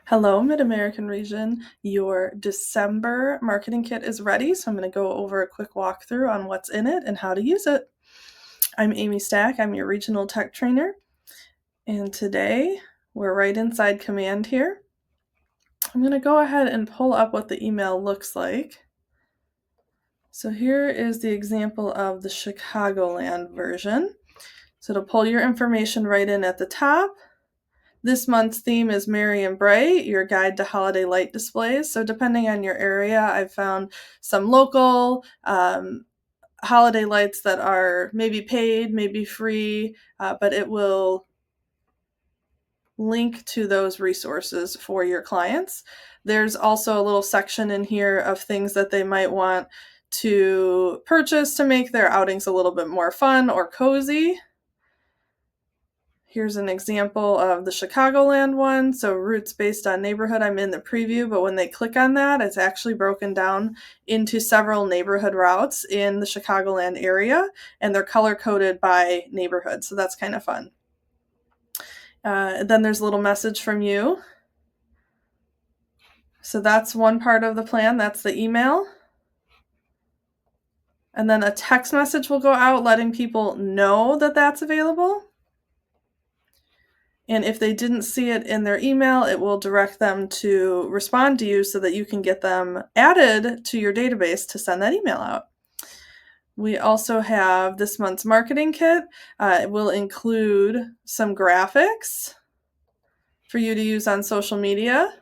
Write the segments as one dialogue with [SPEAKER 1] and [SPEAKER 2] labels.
[SPEAKER 1] Hello, Mid-American region. Your December marketing kit is ready, so I'm going to go over a quick walkthrough on what's in it and how to use it. I'm Amy Stack. I'm your regional tech trainer, and today we're right inside Command here. I'm going to go ahead and pull up what the email looks like. So here is the example of the Chicagoland version. So it'll pull your information right in at the top. This month's theme is Merry and Bright, your guide to holiday light displays. So depending on your area, I've found some local holiday lights that are maybe paid, maybe free, but it will link to those resources for your clients. There's also a little section in here of things that they might want to purchase to make their outings a little bit more fun or cozy. Here's an example of the Chicagoland one. So routes based on neighborhood, I'm in the preview, but when they click on that, it's actually broken down into several neighborhood routes in the Chicagoland area, and they're color-coded by neighborhood, so that's kind of fun. Then there's a little message from you. So that's one part of the plan, that's the email. And then a text message will go out letting people know that that's available. And if they didn't see it in their email, it will direct them to respond to you so that you can get them added to your database to send that email out. We also have this month's marketing kit. It will include some graphics for you to use on social media.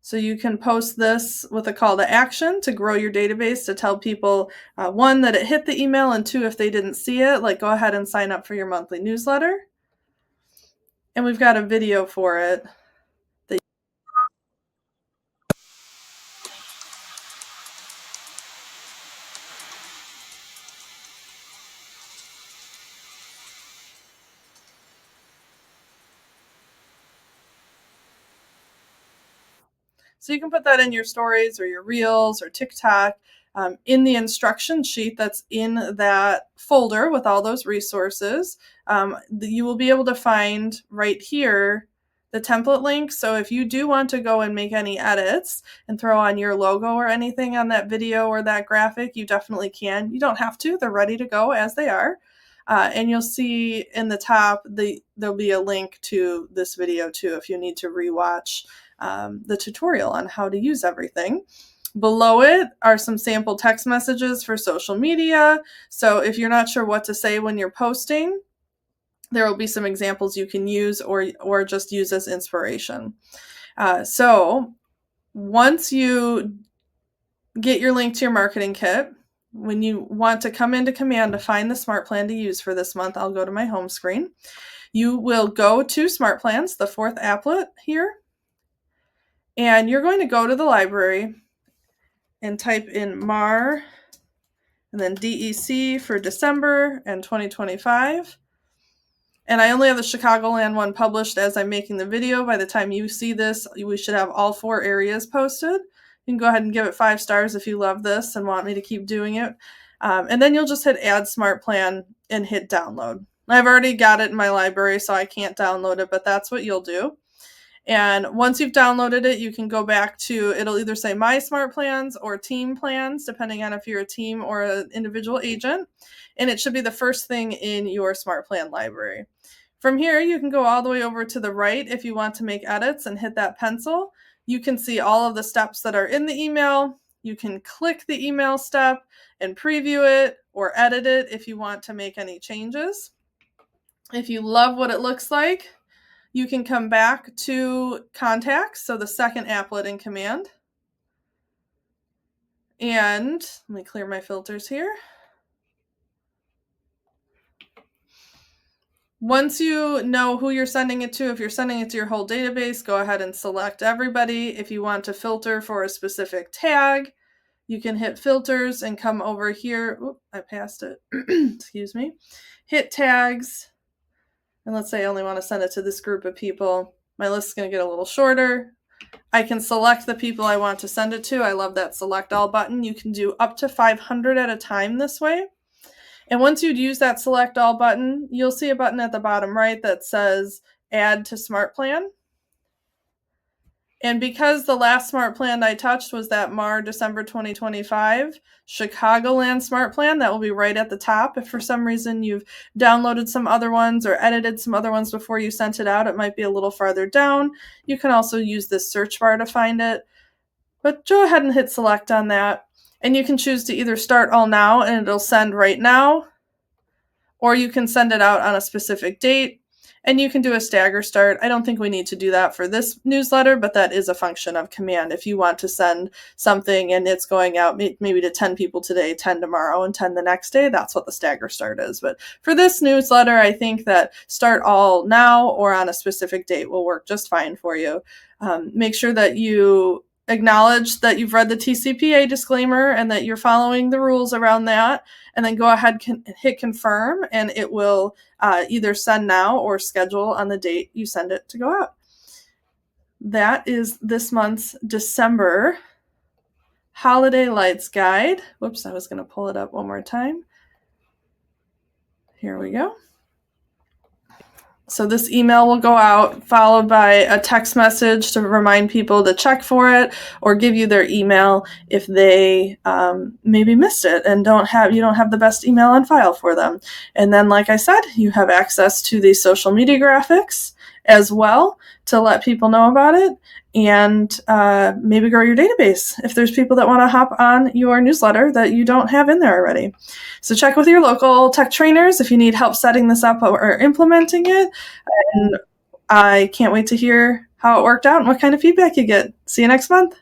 [SPEAKER 1] So you can post this with a call to action to grow your database, to tell people, one, that it hit the email, and two, if they didn't see it, like go ahead and sign up for your monthly newsletter. And we've got a video for it. So you can put that in your stories or your reels or TikTok. In the instruction sheet that's in that folder with all those resources, you will be able to find right here the template link. So if you do want to go and make any edits and throw on your logo or anything on that video or that graphic, you definitely can. You don't have to. They're ready to go as they are. And you'll see in the top, there'll be a link to this video too if you need to rewatch the tutorial on how to use everything. Below it are some sample text messages for social media. So if you're not sure what to say when you're posting, there will be some examples you can use or just use as inspiration. So once you get your link to your marketing kit, when you want to come into Command to find the smart plan to use for this month, I'll go to my home screen. You will go to Smart Plans, the fourth applet here, and you're going to go to the library and type in MAR and then DEC for December and 2025. And I only have the Chicagoland one published as I'm making the video. By the time you see this, we should have all 4 areas posted. You can go ahead and give it 5 stars if you love this and want me to keep doing it. And then you'll just hit Add Smart Plan and hit Download. I've already got it in my library, so I can't download it, but that's what you'll do. And once you've downloaded it, you can go back to, it'll either say My Smart Plans or Team Plans, depending on if you're a team or an individual agent. And it should be the first thing in your Smart Plan library. From here, you can go all the way over to the right if you want to make edits and hit that pencil. You can see all of the steps that are in the email. You can click the email step and preview it or edit it if you want to make any changes. If you love what it looks like, you can come back to Contacts, so the second applet in Command. And let me clear my filters here. Once you know who you're sending it to, if you're sending it to your whole database, go ahead and select everybody. If you want to filter for a specific tag, you can hit Filters and come over here. Oop, I passed it. Excuse me. Hit Tags. And let's say I only want to send it to this group of people. My list is going to get a little shorter. I can select the people I want to send it to. I love that Select All button. You can do up to 500 at a time this way. And once you'd use that Select All button, you'll see a button at the bottom right that says Add to Smart Plan. And because the last smart plan I touched was that December 2025 Chicagoland smart plan, that will be right at the top. If for some reason you've downloaded some other ones or edited some other ones before you sent it out, it might be a little farther down. You can also use this search bar to find it. But go ahead and hit select on that. And you can choose to either start all now and it'll send right now, or you can send it out on a specific date, and you can do a stagger start. I don't think we need to do that for this newsletter, but that is a function of command. If you want to send something and it's going out maybe to 10 people today, 10 tomorrow, and 10 the next day, that's what the stagger start is. But for this newsletter, I think that start all now or on a specific date will work just fine for you. Make sure that you acknowledge that you've read the TCPA disclaimer and that you're following the rules around that, and then go ahead and hit confirm, and it will either send now or schedule on the date you send it to go out. That is this month's December Holiday Lights Guide. Whoops, I was going to pull it up one more time. Here we go. So this email will go out, followed by a text message to remind people to check for it, or give you their email if they maybe missed it and you don't have the best email on file for them. And then, like I said, you have access to the social media graphics as well to let people know about it, and maybe grow your database if there's people that want to hop on your newsletter that you don't have in there already. So check with your local tech trainers if you need help setting this up or implementing it. And I can't wait to hear how it worked out and what kind of feedback you get. See you next month.